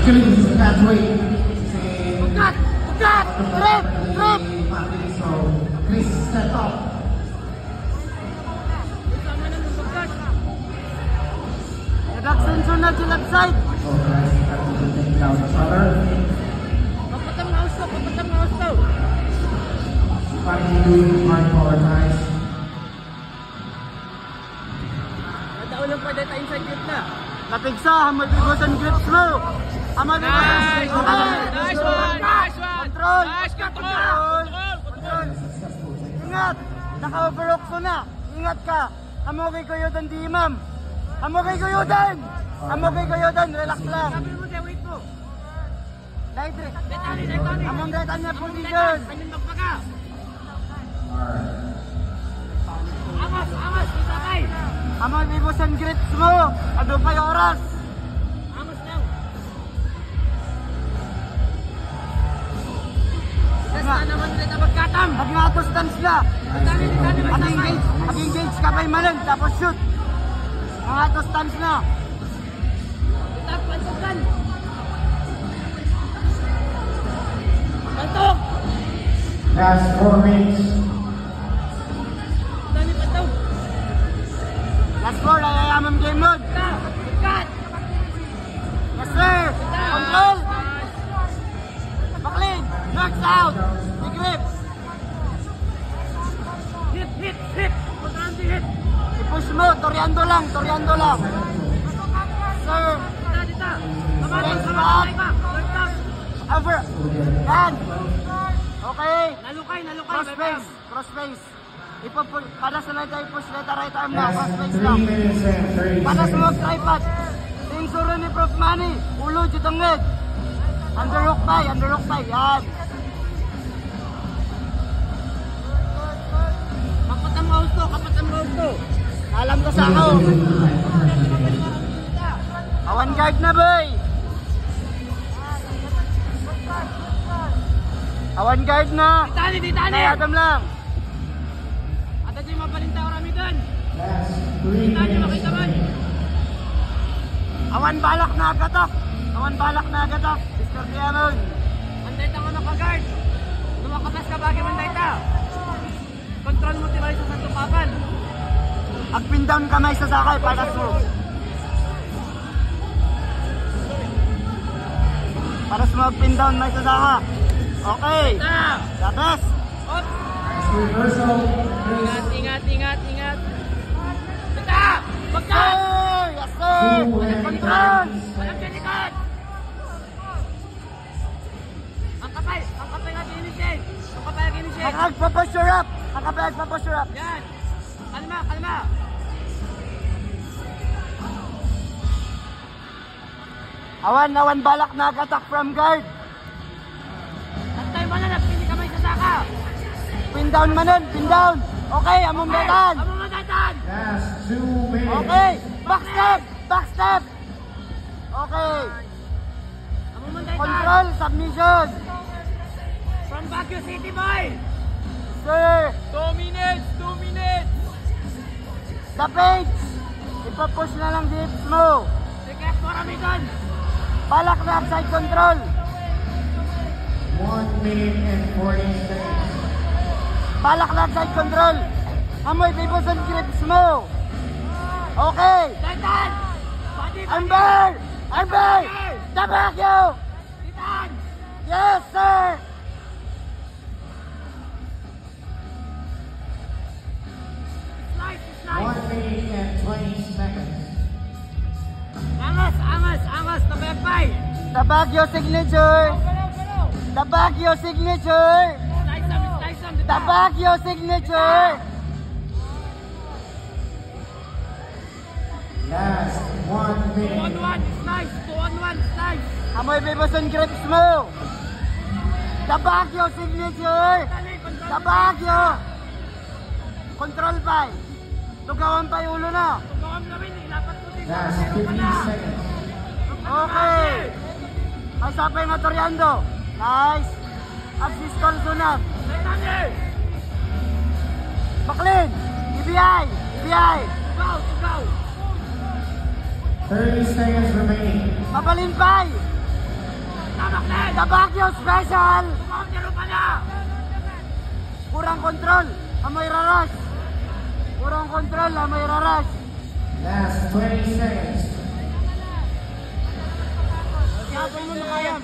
Chris Catway. Bukat! Bukat! Trip! Trip! So, Chris, step up. Nag-action sunod yung left side. So, guys, take down the shoulder. Papatang na gusto, papatang na gusto. Fighting doing hard power guys. Nadaulang pa dito inside grip na. Napigsa, hamoy bigosan grips mo. Hamoy bigosan grips mo. Nice one! Nice one! Control! Nice control! Control! Ingat! Naka-overrock na. Ingat ka. Hamogay ko yun di ma'am. Hamogay ko yun! Hamogay ko yun! Relax lang. Sabi mo siya, wait mo. Light rin. Detali, detali. Among detali niya position. Kanyang magpaga. Angas, angas. Isakay. Among bibusan grips mo. Ano pa yung oras? Angas lang. Basta naman rin ang magkatam. Mag-ngatos dance na. Mag-engage ka pa yung malang. Tapos shoot. Mga stance na. Itap, pantukan. Pantok. Last 4 minutes. Dami pantok. Last 4, ayayamang game mode. Cut. Yes sir. Control. Baklin. Knocks out. Big grip. Hit, hit, hit. Kontrante hit. I-push mo, toriando lang, toriando lang. Sir, dita. Space back. Over. Yan. Okay. Nalukay, nalukay. Cross face, cross face. Para sa letter, i-push letter right arm na. Cross face 3 lang. minutes and 30 Para sa seconds. mga tripod. Tingsuro ni Prof. Manny. Ulo, jutangid. Underhook pa, underhook pa. Yan. Kapatang mausto, kapatang mausto. Alam ko sa ako. Awan guard na boy. Awan guard na. Ditani, ditani. Adam lang. Ada di mapalinta orami dun. Last 3 Ditani minutes. makita man. Awan balak na agatak. Awan balak na agatak. Mr. Diamond. Anday ta nga naka-guard. Lumakatas ka bagi man dayta. Control mo tibay sa tupapan. Up and down kamay sa sakay para smoke. Para smoke pin down may sa saka. Okay. The best. Reversal. Ingat, ingat, ingat, ingat. Kita! Bagkas! Yes sir! Walang control! Walang delikad! Ang kapay nga initiate. Ang kapay nga initiate. Nakagpa-push your up. Ang kapay nagpa-push your up. Yan. Kalma, kalma. Awan balak na attack from guard. Antay mo na, pili kamay sa saka. Pin down manon, pin down. Okay, among betan. Among betan. Last 2 minutes. Okay, back step, back step. Okay. Among betan. Control, submission. From Baguio City, boy. Sir. 2 minutes, 2 minutes. Sa page. Ipapush na lang dips mo. Sige, Moramigan. Balak na side control. 1 minute and 40 seconds. Balak na side control. Amoy bibusan grips mo. Okay. Titan. Amber. Amber. The Baguio. Titan. Yes, sir. Nice, nice. 1 minute and 20 seconds. Angas, angas, angas, tabepay. The Baguio signature. The Baguio signature. The Baguio signature. Last 1 minute. 2-on-1 is nice. 2-on-1 is nice. Amoy bibusan grips mo. The Baguio signature. The Baguio. Control pa. Tugawan pa yung ulo na. Tugawan na rin. Ilapat mo din. Last 15 seconds. Okay. Ay sapay nga toriando. Nice. Axis call sunat. Baklin. IBI. IBI. Tugaw. 30 seconds remaining. Mapalimpay. The Baguio Special! Kurang kontrol, amoy raras. Kurang kontrol, amoy raras. Last 20 seconds. Yapon mo na kayam.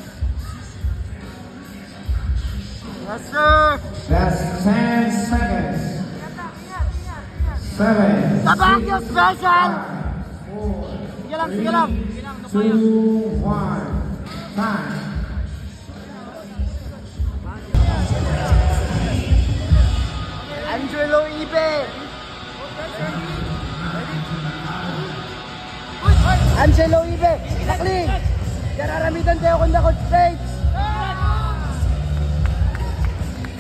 Yes, sir. Last 10 seconds. 7. The Baguio Special! 4. Sige lang, sige lang. 2, 1. Time. Angelo Ibe. Angelo Ibe. Sakling. Yararamitan tayo kung nakot stage.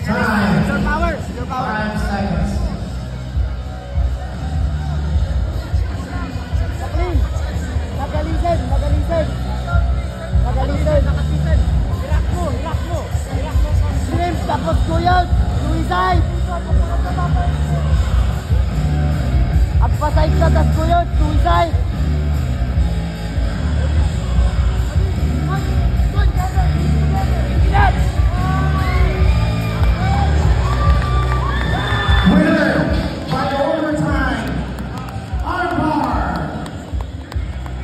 Time. Your power. Your power. 5 seconds. Sakling. Nagalisan. Nagalisan. Nagalisan. Nagalisan. Relax mo. Relax mo. Relax mo. Shrimp. Tapos kuyot. Suicide. Agpaside ka. Tapos kuyot. Suicide. Winner by overtime. On par.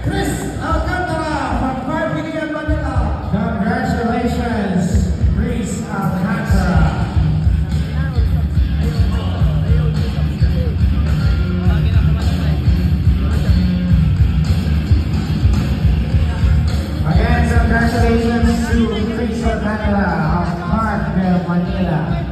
Chris Alcantara from Carpinian, Manila. Congratulations, Chris Alcantara. Again, congratulations to Chris Alcantara of Carpinian, Manila.